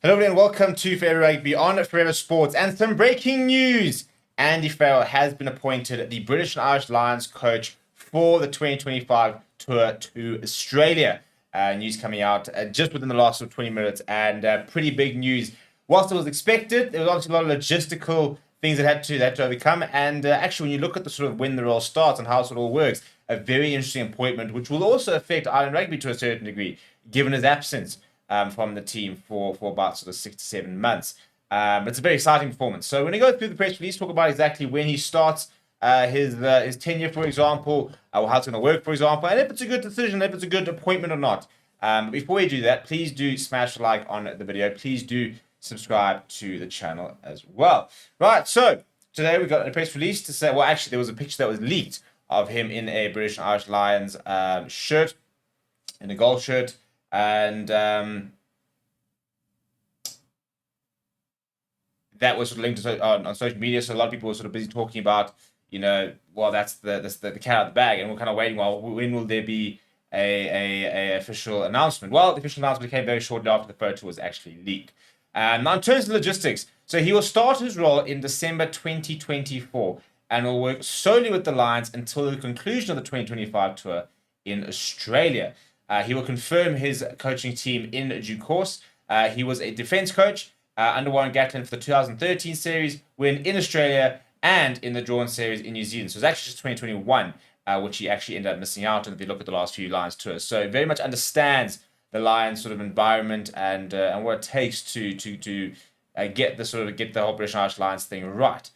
Hello everyone, welcome to FARRELL Rugby on FARRELL Sports. And some breaking news. Andy Farrell has been appointed the British and Irish Lions coach for the 2025 tour to Australia. News coming out just within the last 20 minutes, and pretty big news. Whilst it was expected, there was obviously a lot of logistical things that had to overcome. And actually, when you look at the sort of when the role starts and how it sort of all works, a very interesting appointment, which will also affect Ireland rugby to a certain degree, given his absence from the team for about sort of 6 to 7 months. It's a very exciting performance. So when we go through the press release, talk about exactly when he starts his tenure, for example, or how it's going to work, for example, and if it's a good decision, if it's a good appointment or not. Before we do that, please do smash a like on the video. Please do subscribe to the channel as well. Right, so today we got a press release to say, well, actually, there was a picture that was leaked of him in a British and Irish Lions shirt, in a gold shirt. And that was sort of linked to, on social media. So a lot of people were sort of busy talking about, well, that's the cat out of the bag, and we're kind of waiting. Well, when will there be a official announcement? Well, the official announcement came very shortly after the photo was actually leaked. Now, in terms of logistics, so he will start his role in December 2024 and will work solely with the Lions until the conclusion of the 2025 tour in Australia. He will confirm his coaching team in due course. He was a defense coach under Warren Gatland for the 2013 series, when in Australia and in the drawn series in New Zealand. So it's actually just 2021, which he actually ended up missing out on if you look at the last few Lions tours. So very much understands the Lions sort of environment and what it takes to get the whole British and Irish Lions thing right.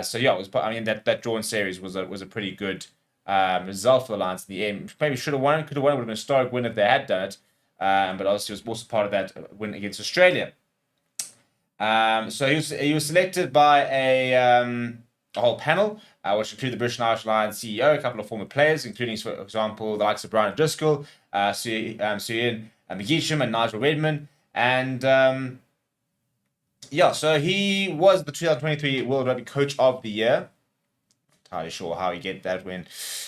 So yeah, that drawn series was a pretty good result for the Lions in the end. Maybe should have won, could have won. It would have been a historic win if they had done it. But obviously, it was also part of that win against Australia. So he was selected by a whole panel, which included the British and Irish Lions CEO, a couple of former players, including, for example, the likes of Brian Driscoll, Suyin McGeecham, and Nigel Redman. And so he was the 2023 World Rugby Coach of the Year. Entirely sure how you get that when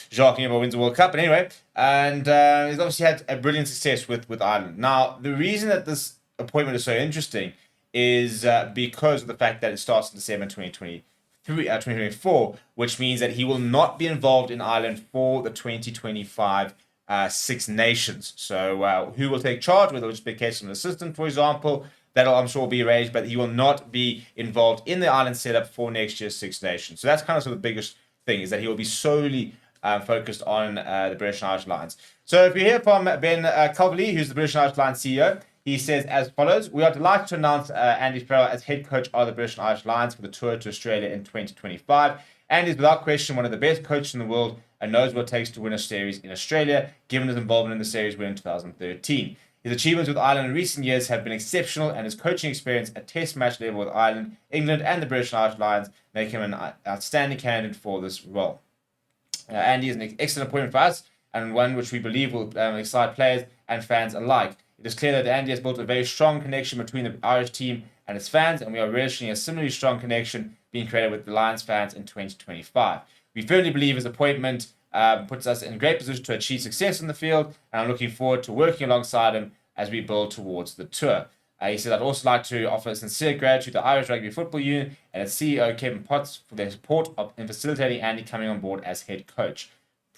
Jacques Nienaber wins the World Cup. But anyway, and he's obviously had a brilliant success with Ireland. Now, the reason that this appointment is so interesting is because of the fact that it starts in December 2024, which means that he will not be involved in Ireland for the 2025 Six Nations. So who will take charge? Whether it'll just be a case of an assistant, for example, that'll, I'm sure, will be arranged, but he will not be involved in the Ireland setup for next year's Six Nations. So that's kind of sort of the biggest thing, is that he will be solely focused on the British and Irish Lions. So if you hear from Ben Culverley, who's the British and Irish Lions CEO, he says as follows: "We are delighted to announce Andy Farrell as head coach of the British and Irish Lions for the tour to Australia in 2025. Andy is without question one of the best coaches in the world and knows what it takes to win a series in Australia, given his involvement in the series win in 2013. His achievements with Ireland in recent years have been exceptional, and his coaching experience at Test match level with Ireland, England, and the British and Irish Lions make him an outstanding candidate for this role. Andy is an excellent appointment for us, and one which we believe will excite players and fans alike. It is clear that Andy has built a very strong connection between the Irish team and its fans, and we are relishing a similarly strong connection being created with the Lions fans in 2025. We firmly believe his appointment puts us in a great position to achieve success in the field, and I'm looking forward to working alongside him as we build towards the tour." He said, "I'd also like to offer sincere gratitude to the Irish Rugby Football Union and its CEO, Kevin Potts, for their support in facilitating Andy coming on board as head coach."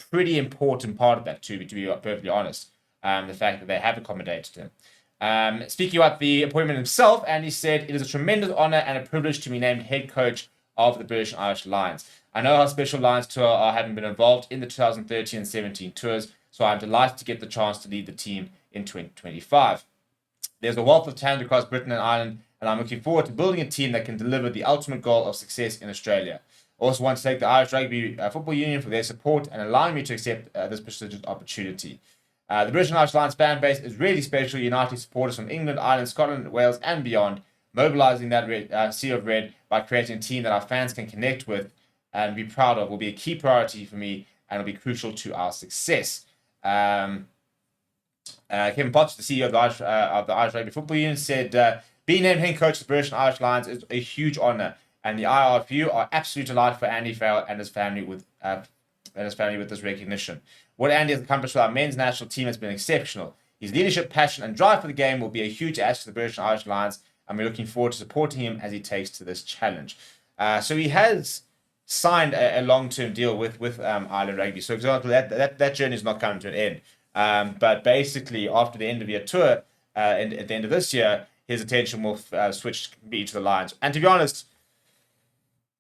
Pretty important part of that, to be perfectly honest, the fact that they have accommodated him. Speaking about the appointment himself, Andy said, "It is a tremendous honour and a privilege to be named head coach of the British and Irish Lions. I know how special Lions tour are, having been involved in the 2013 and 17 tours, so I'm delighted to get the chance to lead the team in 2025. There's a wealth of talent across Britain and Ireland, and I'm looking forward to building a team that can deliver the ultimate goal of success in Australia. I also want to thank the Irish Rugby Football Union for their support and allowing me to accept this prestigious opportunity. The British and Irish Lions fan base is really special, uniting supporters from England, Ireland, Scotland, Wales, and beyond, mobilising that sea of red by creating a team that our fans can connect with and be proud of will be a key priority for me and will be crucial to our success." Kevin Potts, the CEO of the Irish Rugby Football Union, said, "Being named head coach of the British and Irish Lions is a huge honour, and the IRFU are absolutely delighted for Andy Farrell and his family with this recognition. What Andy has accomplished with our men's national team has been exceptional. His leadership, passion, and drive for the game will be a huge asset to the British and Irish Lions, and we're looking forward to supporting him as he takes to this challenge. So he has signed a long-term deal with Ireland Rugby. So, for example, that journey is not coming to an end. But basically, after the end of year tour, and at the end of this year, his attention will switch completely to the Lions. And to be honest,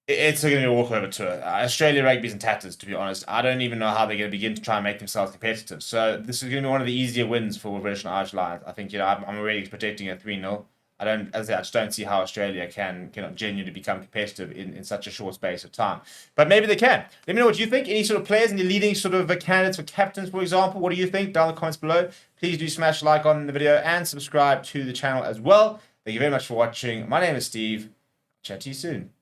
it's going to be a walkover tour. Australia Rugby's in tatters, to be honest. I don't even know how they're going to begin to try and make themselves competitive. So this is going to be one of the easier wins for British and Irish Lions. I think, I'm already predicting a 3-0. I just don't see how Australia can genuinely become competitive in such a short space of time. But maybe they can. Let me know what you think. Any sort of players, any leading sort of candidates for captains, for example. What do you think? Down in the comments below. Please do smash a like on the video and subscribe to the channel as well. Thank you very much for watching. My name is Steve. Chat to you soon.